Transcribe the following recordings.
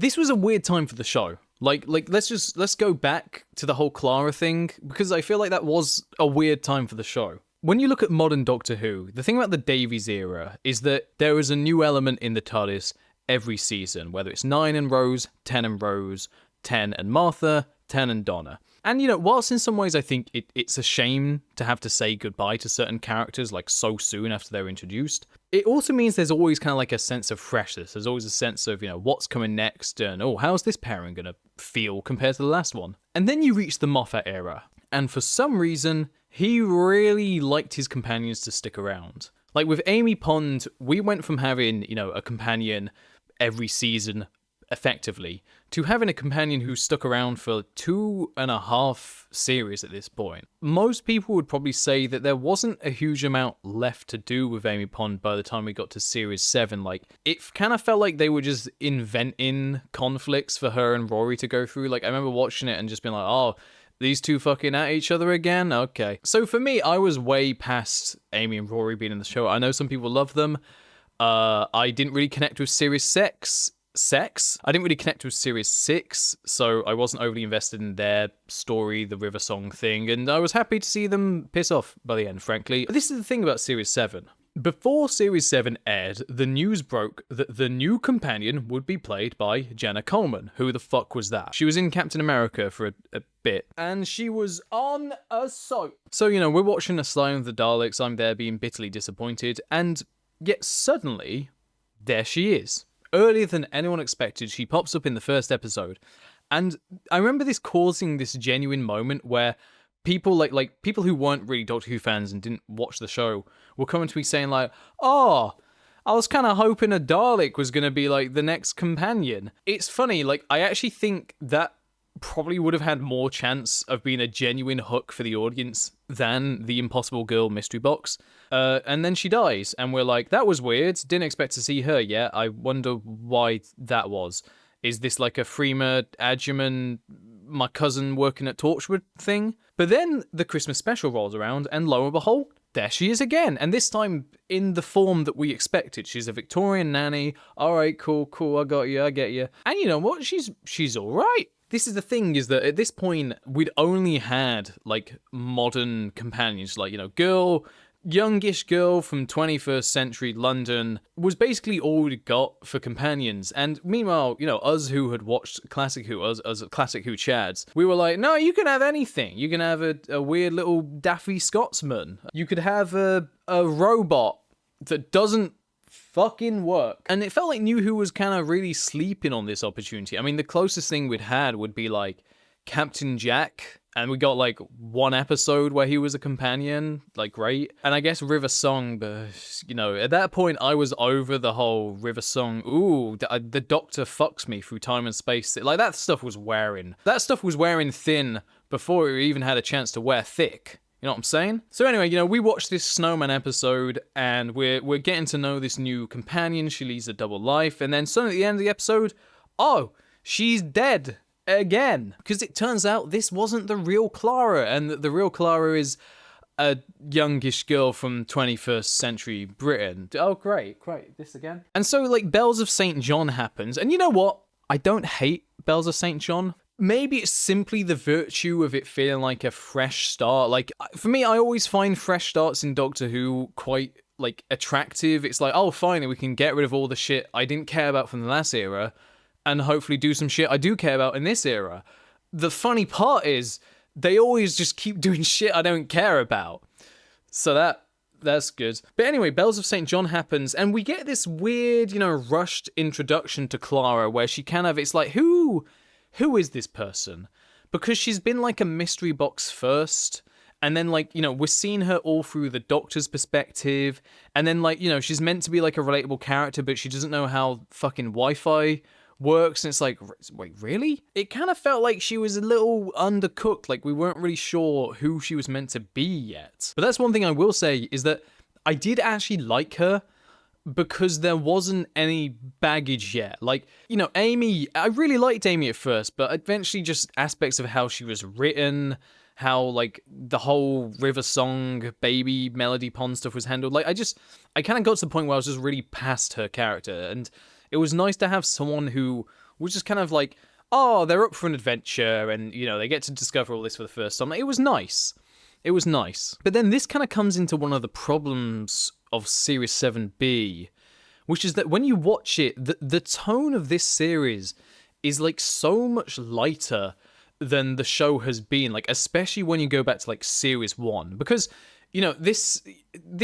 this was a weird time for the show. Like let's go back to the whole Clara thing, because I feel like that was a weird time for the show. When you look at modern Doctor Who, the thing about the Davies era is that there is a new element in the TARDIS every season, whether it's 9 and Rose, 10 and Rose, 10 and Martha, 10 and Donna. And, you know, whilst in some ways I think it's a shame to have to say goodbye to certain characters, like, so soon after they're introduced, it also means there's always kind of like a sense of freshness. There's always a sense of, you know, what's coming next, and, oh, how's this pairing going to feel compared to the last one? And then you reach the Moffat era, and for some reason, he really liked his companions to stick around. Like, with Amy Pond, we went from having, you know, a companion every season, effectively, to having a companion who stuck around for 2.5 series at this point. Most people would probably say that there wasn't a huge amount left to do with Amy Pond by the time we got to series 7. Like, it kind of felt like they were just inventing conflicts for her and Rory to go through. Like, I remember watching it and just being like, oh, these two fucking at each other again? Okay. So for me, I was way past Amy and Rory being in the show. I know some people love them. I didn't really connect with series 6. I didn't really connect with series 6, so I wasn't overly invested in their story, the River Song thing, and I was happy to see them piss off by the end, frankly. But this is the thing about series 7. Before series 7 aired, the news broke that the new companion would be played by Jenna Coleman. Who the fuck was that? She was in Captain America for a bit, and she was on a soap. So, you know, we're watching A Slime of the Daleks, I'm there being bitterly disappointed, and yet suddenly, there she is. Earlier than anyone expected, she pops up in the first episode. And I remember this causing this genuine moment where people like people who weren't really Doctor Who fans and didn't watch the show were coming to me saying like, oh, I was kind of hoping a Dalek was going to be like the next companion. It's funny, like, I actually think that probably would have had more chance of being a genuine hook for the audience than the Impossible Girl mystery box. And then she dies, and we're like, that was weird, didn't expect to see her yet. I wonder why that was. Is this like a Freema Adjuman, my cousin working at Torchwood thing? But then the Christmas special rolls around, and lo and behold, there she is again. And this time in the form that we expected. She's a Victorian nanny. All right, cool, I got you, I get you. And you know what? She's all right. This is the thing, is that at this point, we'd only had, like, modern companions, like, you know, youngish girl from 21st century London was basically all we got for companions. And meanwhile, you know, us who had watched Classic Who, us Classic Who chads, we were like, no, you can have anything. You can have a weird little daffy Scotsman. You could have a robot that doesn't fucking work. And it felt like New Who was kind of really sleeping on this opportunity. I mean, the closest thing we'd had would be like Captain Jack, and we got like one episode where he was a companion, like, great. And I guess River Song, but you know, at that point I was over the whole River Song, ooh, the Doctor fucks me through time and space. Like, that stuff was wearing thin before it even had a chance to wear thick. You know what I'm saying? So anyway, you know, we watched this Snowman episode, and we're getting to know this new companion. She leads a double life, and then suddenly at the end of the episode, oh, she's dead again. Because it turns out this wasn't the real Clara, and the real Clara is a youngish girl from 21st century Britain. Oh, great, this again. And so, like, Bells of St. John happens, and you know what? I don't hate Bells of St. John. Maybe it's simply the virtue of it feeling like a fresh start. Like, for me, I always find fresh starts in Doctor Who quite, like, attractive. It's like, oh, finally, we can get rid of all the shit I didn't care about from the last era, and hopefully do some shit I do care about in this era. The funny part is, they always just keep doing shit I don't care about. So that's good. But anyway, Bells of St. John happens, and we get this weird, you know, rushed introduction to Clara, where she kind of, it's like, who is this person? Because she's been like a mystery box first, and then, like, you know, we're seeing her all through the Doctor's perspective, and then, like, you know, she's meant to be like a relatable character, but she doesn't know how fucking Wi-Fi works, and it's like, wait, really? It kind of felt like she was a little undercooked, like we weren't really sure who she was meant to be yet. But that's one thing I will say, is that I did actually like her, because there wasn't any baggage yet. Like, you know, Amy, I really liked Amy at first, but eventually just aspects of how she was written, how, like, the whole River Song, Baby, Melody Pond stuff was handled. Like, I kind of got to the point where I was just really past her character, and it was nice to have someone who was just kind of like, oh, they're up for an adventure, and, you know, they get to discover all this for the first time. It was nice. It was nice. But then this kind of comes into one of the problems of Series 7B, which is that when you watch it, the tone of this series is, like, so much lighter than the show has been, like, especially when you go back to, like, Series 1. Because, you know, this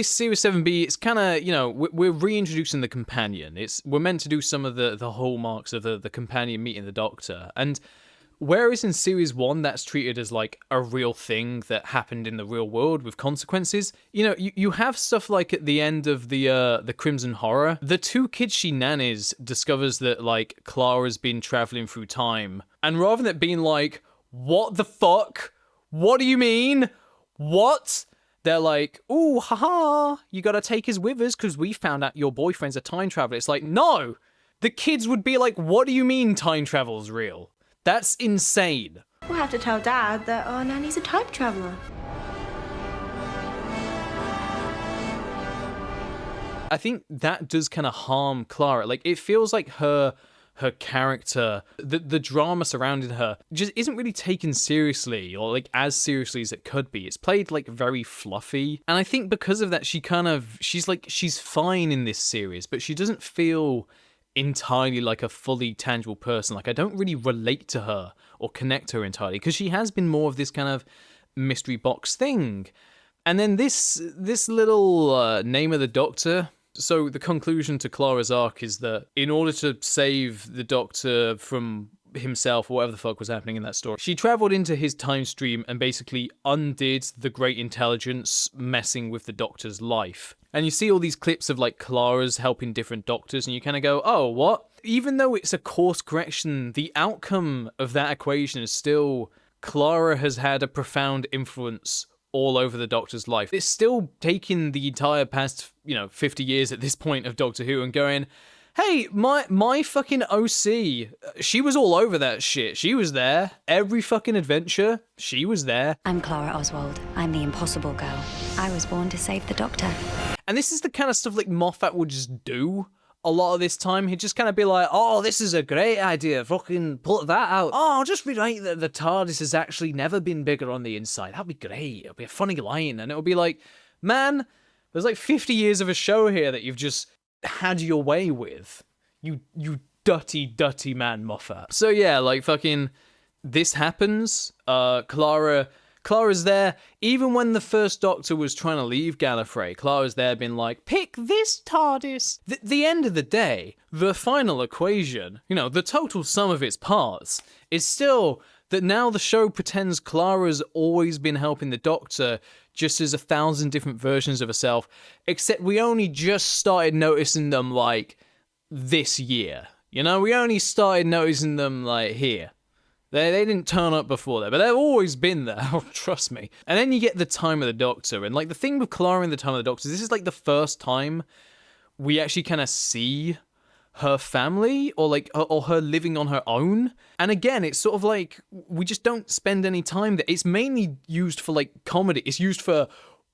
Series 7B, it's kind of, you know, we're reintroducing the companion. We're meant to do some of the hallmarks of the companion meeting the Doctor. And whereas in Series 1, that's treated as, like, a real thing that happened in the real world with consequences, you know, you have stuff like at the end of the Crimson Horror, the two kids she nannies discovers that, like, Clara's been traveling through time. And rather than it being like, what the fuck? What do you mean? What? They're like, ooh, haha, you gotta take us with us because we found out your boyfriend's a time traveler. It's like, no! The kids would be like, what do you mean time travel's real? That's insane. We'll have to tell Dad that our nanny's a time traveler. I think that does kind of harm Clara. Like, it feels like her character, the drama surrounding her, just isn't really taken seriously, or, like, as seriously as it could be. It's played, like, very fluffy. And I think because of that, she's fine in this series, but she doesn't feel entirely like a fully tangible person. Like, I don't really relate to her or connect to her entirely, because she has been more of this kind of mystery box thing. And then this little name of the Doctor. So the conclusion to Clara's arc is that in order to save the Doctor from himself or whatever the fuck was happening in that story, she traveled into his time stream and basically undid the great intelligence messing with the Doctor's life. And you see all these clips of, like, Clara's helping different Doctors, and you kind of go, oh, what? Even though it's a course correction, the outcome of that equation is still Clara has had a profound influence all over the Doctor's life. It's still taking the entire past, 50 years at this point of Doctor Who and going, hey, my fucking OC, she was all over that shit. She was there. Every fucking adventure, she was there. I'm Clara Oswald. I'm the impossible girl. I was born to save the Doctor. And this is the kind of stuff, like, Moffat would just do a lot of this time. He'd just kind of be like, oh, this is a great idea, fucking put that out. Oh, I'll just rewrite that the TARDIS has actually never been bigger on the inside. That'd be great. It'll be a funny line. And it'll be like, man, there's like 50 years of a show here that you've just had your way with. You dirty man, Moffat. So yeah, like, fucking, this happens. Clara's there. Even when the first Doctor was trying to leave Gallifrey, Clara's there being like, pick this TARDIS. The end of the day, the final equation, the total sum of its parts, is still that now the show pretends Clara's always been helping the Doctor just as 1,000 different versions of herself, except we only just started noticing them, like, this year. We only started noticing them, like, here. They didn't turn up before that, but they've always been there, trust me. And then you get the time of the Doctor, and, like, the thing with Clara in the time of the Doctor, this is, like, the first time we actually kind of see her family, or, like, or her living on her own. And again, it's sort of like, we just don't spend any time there. It's mainly used for, like, comedy. It's used for,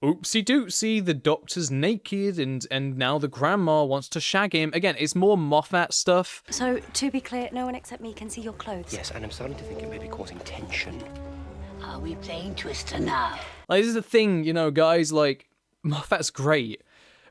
oopsie doopsie, the Doctor's naked, and now the grandma wants to shag him. Again, it's more Moffat stuff. So, to be clear, no one except me can see your clothes? Yes, and I'm starting to think it may be causing tension. Are we playing Twister now? Like, this is the thing, guys, like, Moffat's great,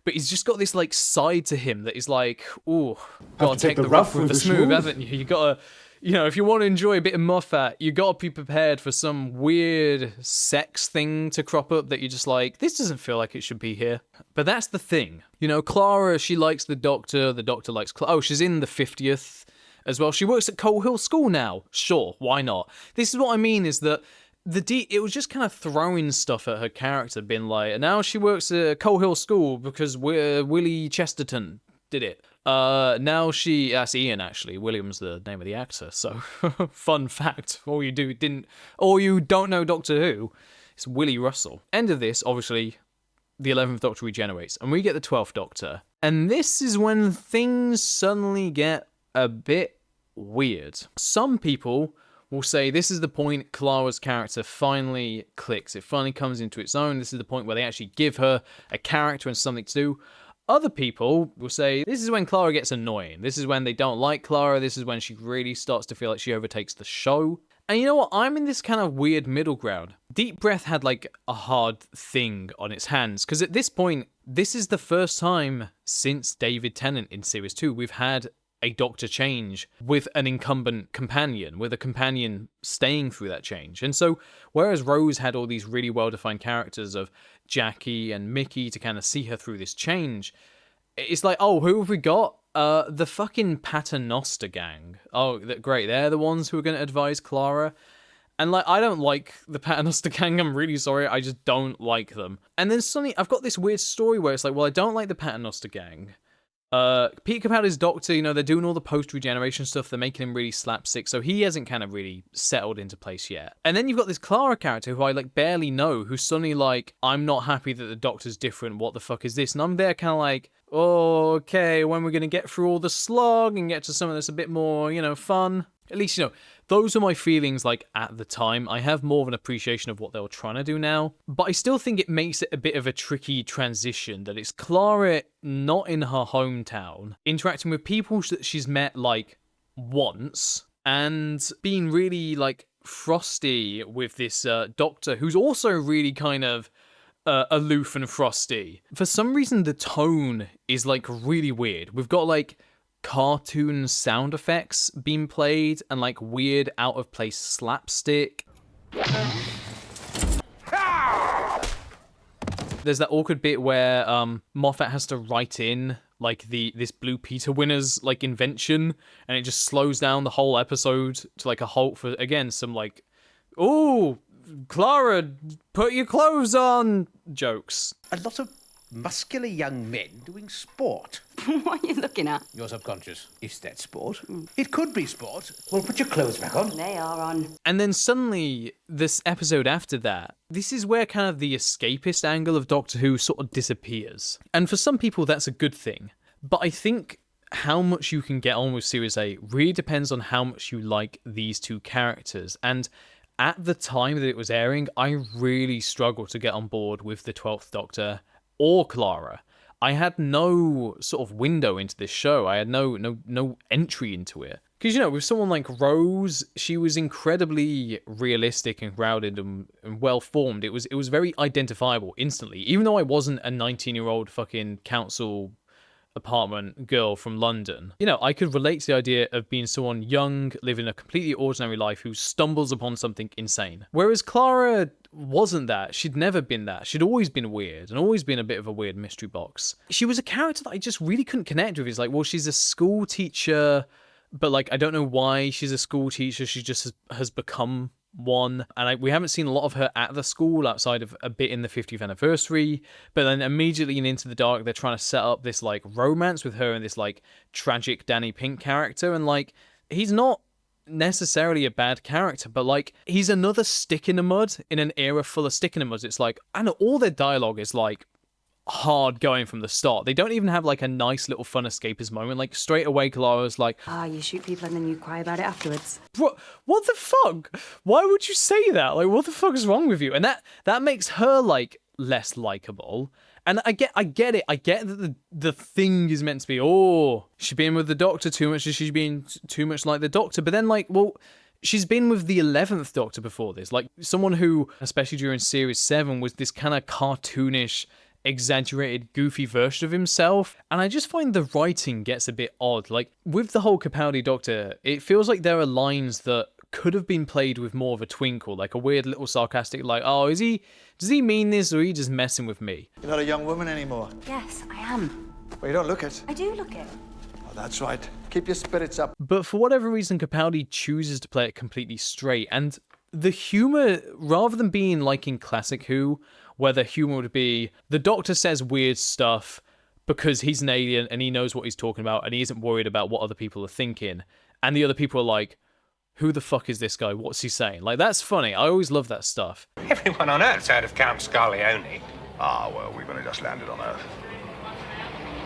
but he's just got this, like, side to him that is like, ooh, gotta take the rough with the smooth, haven't you? You gotta, if you want to enjoy a bit of Moffat, you gotta be prepared for some weird sex thing to crop up that you're just like, this doesn't feel like it should be here. But that's the thing. Clara, she likes the Doctor likes Clara. Oh, she's in the 50th as well. She works at Coal Hill School now. Sure, why not? This is what I mean, is that it was just kind of throwing stuff at her character, being like, and now she works at Coal Hill School because Willie Chesterton did it. That's Ian, actually. William's the name of the actor, so fun fact. All you don't know Doctor Who, it's Willie Russell. End of this, obviously, the 11th Doctor regenerates, and we get the 12th Doctor. And this is when things suddenly get a bit weird. Some people will say this is the point Clara's character finally clicks. It finally comes into its own. This is the point where they actually give her a character and something to do. Other people will say this is when Clara gets annoying. This is when they don't like Clara. This is when she really starts to feel like she overtakes the show. And you know what? I'm in this kind of weird middle ground. Deep Breath had like a hard thing on its hands because at this point, this is the first time since David Tennant in Series 2 we've had a Doctor change with an incumbent companion, with a companion staying through that change. And so, whereas Rose had all these really well-defined characters of Jackie and Mickey to kind of see her through this change, it's like, oh, who have we got? The fucking Paternoster gang. Oh, great, they're the ones who are going to advise Clara. And like, I don't like the Paternoster gang, I'm really sorry, I just don't like them. And then suddenly, I've got this weird story where it's like, well, I don't like the Paternoster gang. Peter Capaldi's Doctor, you know, they're doing all the post-regeneration stuff, they're making him really slapstick, so he hasn't kind of really settled into place yet. And then you've got this Clara character who I, like, barely know, who's suddenly like, I'm not happy that the Doctor's different, what the fuck is this? And I'm there kind of like, oh, okay, when we're gonna get through all the slog and get to something that's a bit more, you know, fun? At least, you know, those are my feelings, like, at the time. I have more of an appreciation of what they were trying to do now. But I still think it makes it a bit of a tricky transition, that it's Clara not in her hometown, interacting with people that she's met, like, once, and being really, like, frosty with this Doctor, who's also really kind of aloof and frosty. For some reason, the tone is, like, really weird. We've got, like, cartoon sound effects being played and like weird out of place slapstick. There's that awkward bit where Moffat has to write in like this Blue Peter winner's like invention, and it just slows down the whole episode to like a halt for again some like, "Ooh, Clara, put your clothes on" jokes. A lot of muscular young men doing sport. What are you looking at? Your subconscious. Is that sport? It could be sport. Well, put your clothes back on. They are on. And then suddenly, this episode after that, this is where kind of the escapist angle of Doctor Who sort of disappears. And for some people, that's a good thing. But I think how much you can get on with Series 8 really depends on how much you like these two characters. And at the time that it was airing, I really struggled to get on board with the 12th Doctor or Clara. I had no sort of window into this show. I had no entry into it. Because, you know, with someone like Rose, she was incredibly realistic and grounded and well-formed. It was very identifiable instantly. Even though I wasn't a 19-year-old fucking council apartment girl from London, you know, I could relate to the idea of being someone young, living a completely ordinary life who stumbles upon something insane. Whereas Clara wasn't that. She'd never been that. She'd always been weird and always been a bit of a weird mystery box. She was a character that I just really couldn't connect with. It's like, well, she's a school teacher, but like, I don't know why she's a school teacher. She just has become one, and we haven't seen a lot of her at the school outside of a bit in the 50th anniversary, but then immediately in Into the Dark they're trying to set up this like romance with her and this like tragic Danny Pink character, and like he's not necessarily a bad character, but like he's another stick in the mud in an era full of stick in the mud. It's like, I know all their dialogue is like hard going from the start. They don't even have like a nice little fun escapist moment. Like straight away Clara's like, You shoot people and then you cry about it afterwards. Bro, what the fuck? Why would you say that? Like, what the fuck is wrong with you? And that makes her like less likable. And I get it. I get that the thing is meant to be, oh, she's been with the Doctor too much, she's been too much like the Doctor. But then like, well, she's been with the 11th Doctor before this. Like someone who, especially during Series 7, was this kind of cartoonish, exaggerated, goofy version of himself. And I just find the writing gets a bit odd. Like with the whole Capaldi Doctor, it feels like there are lines that could have been played with more of a twinkle, like a weird little sarcastic, like, oh, does he mean this, or are you just messing with me? You're not a young woman anymore. Yes, I am. Well, you don't look it. I do look it. Oh, that's right. Keep your spirits up. But for whatever reason, Capaldi chooses to play it completely straight, and the humor, rather than being like in classic Who, where the humor would be, the Doctor says weird stuff because he's an alien and he knows what he's talking about and he isn't worried about what other people are thinking, and the other people are like, who the fuck is this guy? What's he saying? Like, that's funny. I always love that stuff. Everyone on Earth's heard of Count Scarleone. Ah, well, we've only just landed on Earth.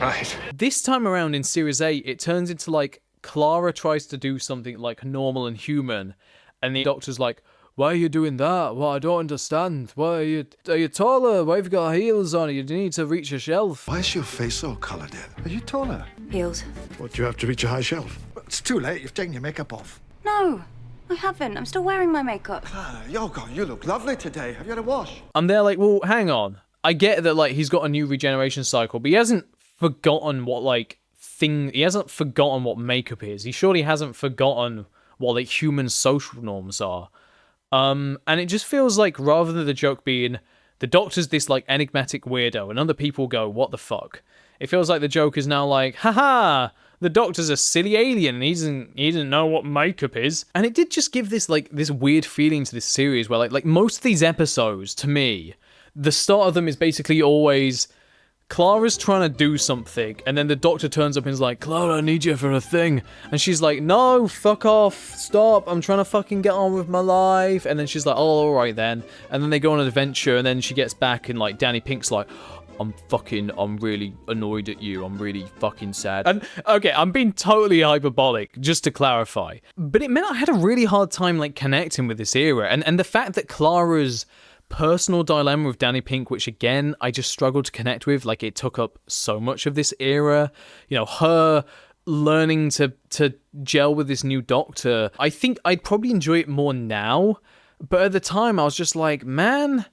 Right. This time around in Series 8, it turns into like Clara tries to do something like normal and human, and the Doctor's like, why are you doing that? Well, I don't understand. Why are you taller? Why have you got heels on? You need to reach a shelf. Why is your face so coloured in? Are you taller? Heels. What, do you have to reach a high shelf? It's too late. You've taken your makeup off. No, I haven't. I'm still wearing my makeup. Clara, you look lovely today. Have you had a wash? I'm there like, well, hang on. I get that, like, he's got a new regeneration cycle, but he hasn't forgotten what, like, he hasn't forgotten what makeup is. He surely hasn't forgotten what, like, human social norms are. And it just feels like, rather than the joke being, the Doctor's this, like, enigmatic weirdo, and other people go, what the fuck? It feels like the joke is now like, haha, the Doctor's a silly alien, and he doesn't know what makeup is. And it did just give this, like, this weird feeling to this series, where, like most of these episodes, to me, the start of them is basically always Clara's trying to do something, and then the Doctor turns up and is like, Clara, I need you for a thing. And she's like, no, fuck off, stop, I'm trying to fucking get on with my life. And then she's like, oh, alright then. And then they go on an adventure, and then she gets back, and, like, Danny Pink's like, I'm really annoyed at you. I'm really fucking sad. And, okay, I'm being totally hyperbolic, just to clarify. But it meant I had a really hard time, like, connecting with this era. And the fact that Clara's personal dilemma with Danny Pink, which again I just struggled to connect with, like it took up so much of this era, you know, her learning to gel with this new Doctor. I think I'd probably enjoy it more now, but at the time I was just like, man,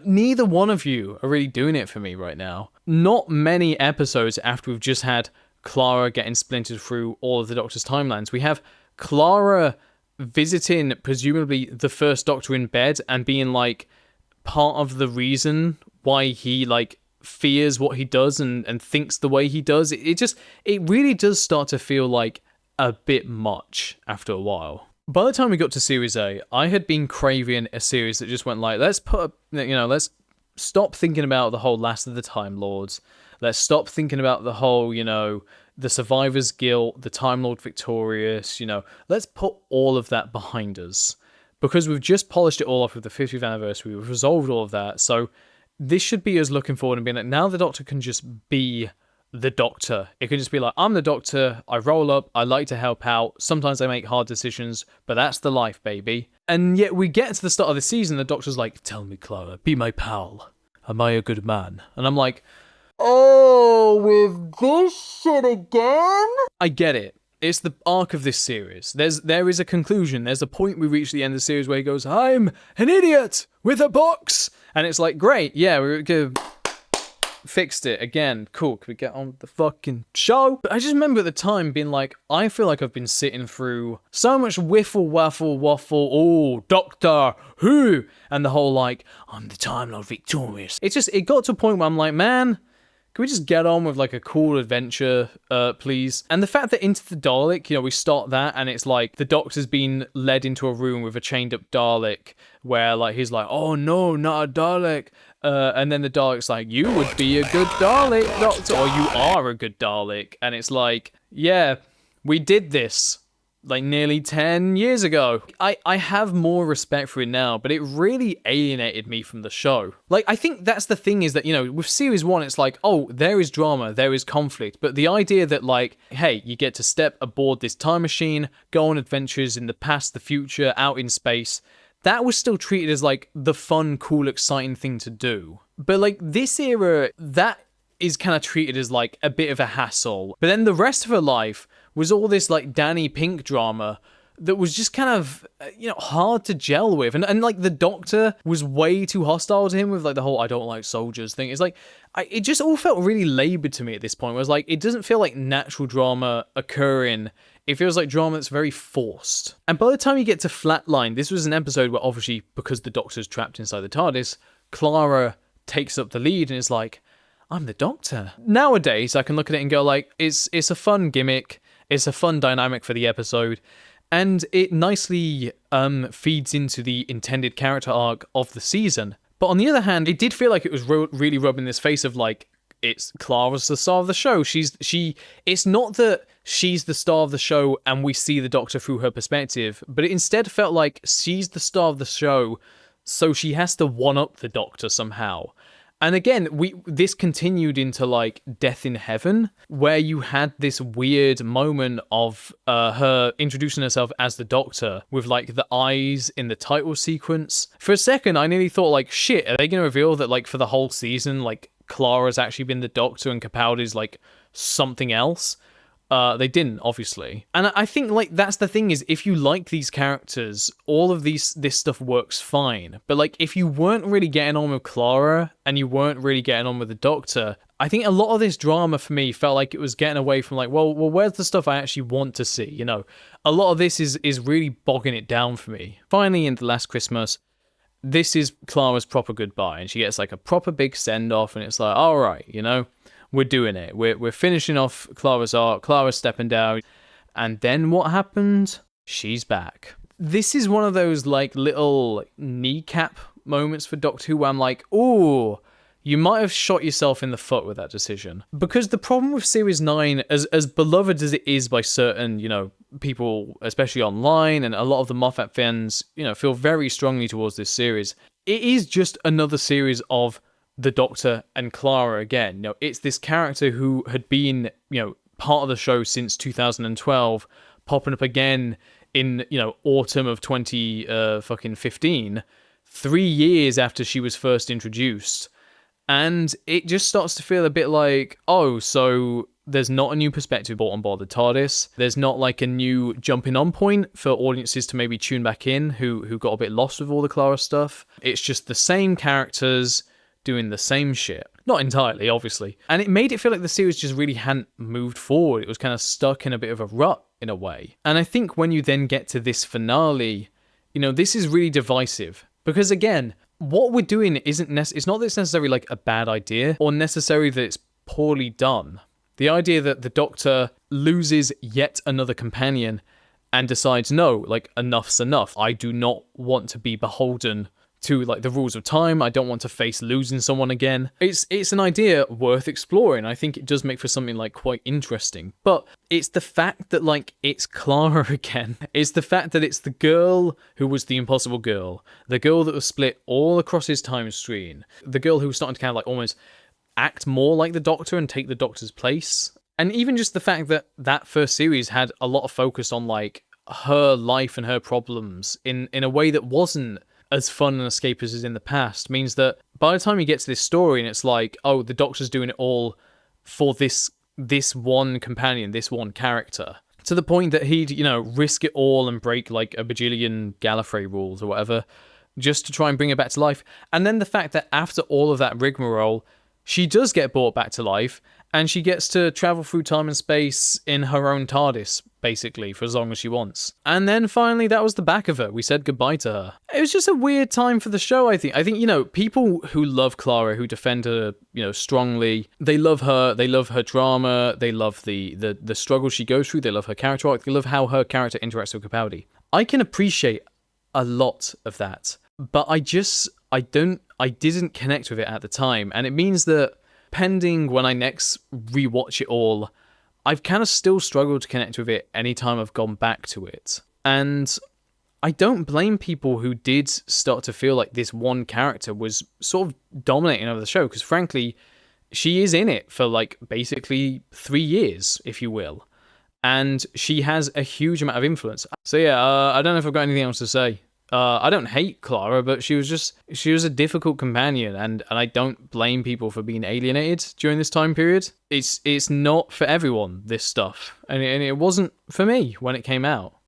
neither one of you are really doing it for me right now. Not many episodes after we've just had Clara getting splintered through all of the Doctor's timelines, we have Clara visiting presumably the first Doctor in bed and being like part of the reason why he like fears what he does and thinks the way he does. It really does start to feel like a bit much after a while. By the time we got to Series A, I had been craving a series that just went like, let's stop thinking about the whole Last of the Time Lords. Let's stop thinking about the whole, the Survivor's Guilt, the Time Lord Victorious, let's put all of that behind us. Because we've just polished it all off with the 50th anniversary, we've resolved all of that, so this should be us looking forward and being like, now the Doctor can just be the Doctor. It can just be like, I'm the Doctor, I roll up, I like to help out, sometimes I make hard decisions, but that's the life, baby. And yet we get to the start of the season, the Doctor's like, tell me, Clara, be my pal. Am I a good man? And I'm like, oh, with this shit again? I get it. It's the arc of this series. There is a conclusion. There's a point we reach the end of the series where he goes, I'm an idiot with a box. And it's like, great, yeah, we're good. Fixed it again. Cool. Can we get on with the fucking show? But I just remember at the time being like, I feel like I've been sitting through so much whiffle, waffle, waffle. Oh, Doctor Who, and the whole like, I'm the Time Lord Victorious. It got to a point where I'm like, man, can we just get on with like a cool adventure, please? And the fact that Into the Dalek, we start that and it's like the Doctor's been led into a room with a chained up Dalek where like he's like, oh no, not a Dalek. And then the Dalek's like, you would be a good Dalek, Doctor, or you are a good Dalek. And it's like, yeah, we did this like nearly 10 years ago. I have more respect for it now, but it really alienated me from the show. Like, I think that's the thing is that, with Series 1, it's like, oh, there is drama, there is conflict, but the idea that, like, hey, you get to step aboard this time machine, go on adventures in the past, the future, out in space, that was still treated as, like, the fun, cool, exciting thing to do. But, like, this era, that is kind of treated as, like, a bit of a hassle. But then the rest of her life was all this, like, Danny Pink drama that was just kind of, hard to gel with. And like, the Doctor was way too hostile to him with, like, the whole I don't like soldiers thing. It's like, it just all felt really laboured to me at this point. Where it was like, it doesn't feel like natural drama occurring. It feels like drama that's very forced. And by the time you get to Flatline, this was an episode where obviously, because the Doctor's trapped inside the TARDIS, Clara takes up the lead and is like, I'm the Doctor. Nowadays, I can look at it and go like, it's a fun gimmick, it's a fun dynamic for the episode, and it nicely feeds into the intended character arc of the season. But on the other hand, it did feel like it was really rubbing this face of like, it's Clara's the star of the show. It's not that she's the star of the show and we see the Doctor through her perspective, but it instead felt like she's the star of the show, so she has to one-up the Doctor somehow. And again, this continued into like Death in Heaven, where you had this weird moment of her introducing herself as the Doctor with like the eyes in the title sequence. For a second, I nearly thought like, shit, are they going to reveal that like for the whole season, like Clara's actually been the Doctor and Capaldi's like something else? They didn't, obviously. And I think, like, that's the thing is, if you like these characters, all of this stuff works fine. But, like, if you weren't really getting on with Clara, and you weren't really getting on with the Doctor, I think a lot of this drama for me felt like it was getting away from, like, well, where's the stuff I actually want to see, you know? A lot of this is really bogging it down for me. Finally, in The Last Christmas, this is Clara's proper goodbye, and she gets, like, a proper big send-off, and it's like, all right, you know? We're doing it. We're finishing off Clara's arc. Clara's stepping down. And then what happened? She's back. This is one of those like little kneecap moments for Doctor Who where I'm like, ooh, you might have shot yourself in the foot with that decision. Because the problem with Series 9, as beloved as it is by certain, you know, people, especially online, and a lot of the Moffat fans, you know, feel very strongly towards this series, it is just another series of the Doctor and Clara again. You know, it's this character who had been, you know, part of the show since 2012, popping up again in, you know, autumn of 2015, 3 years after she was first introduced. And it just starts to feel a bit like, oh, so there's not a new perspective brought on board the TARDIS. There's not like a new jumping on point for audiences to maybe tune back in who got a bit lost with all the Clara stuff. It's just the same characters doing the same shit. Not entirely, obviously. And it made it feel like the series just really hadn't moved forward. It was kind of stuck in a bit of a rut, in a way. And I think when you then get to this finale, you know, this is really divisive. Because again, what we're doing isn't it's not that it's necessarily like a bad idea, or necessarily that it's poorly done. The idea that the Doctor loses yet another companion and decides, no, like, enough's enough. I do not want to be beholden to like the rules of time. I don't want to face losing someone again. It's an idea worth exploring. I think it does make for something like quite interesting. But it's the fact that like it's Clara again. It's the fact that it's the girl who was the impossible girl, the girl that was split all across his time stream, the girl who was starting to kind of like almost act more like the Doctor and take the Doctor's place. And even just the fact that that first series had a lot of focus on like her life and her problems in a way that wasn't as fun and escapist as in the past, means that by the time you get to this story and it's like, oh, the Doctor's doing it all for this one companion, this one character, to the point that he'd, you know, risk it all and break like a bajillion Gallifrey rules or whatever, just to try and bring her back to life. And then the fact that after all of that rigmarole, she does get brought back to life, and she gets to travel through time and space in her own TARDIS, basically, for as long as she wants. And then finally, that was the back of her. We said goodbye to her. It was just a weird time for the show, I think. I think, you know, people who love Clara, who defend her, you know, strongly, they love her drama, they love the struggle she goes through, they love her character arc, they love how her character interacts with Capaldi. I can appreciate a lot of that, but I didn't connect with it at the time, and it means that pending when I next rewatch it all, I've kind of still struggled to connect with it anytime I've gone back to it. And I don't blame people who did start to feel like this one character was sort of dominating over the show, because frankly, she is in it for like basically 3 years, if you will. And she has a huge amount of influence. So yeah, I don't know if I've got anything else to say. I don't hate Clara, but she was a difficult companion, and I don't blame people for being alienated during this time period. It's not for everyone, this stuff, and it wasn't for me when it came out.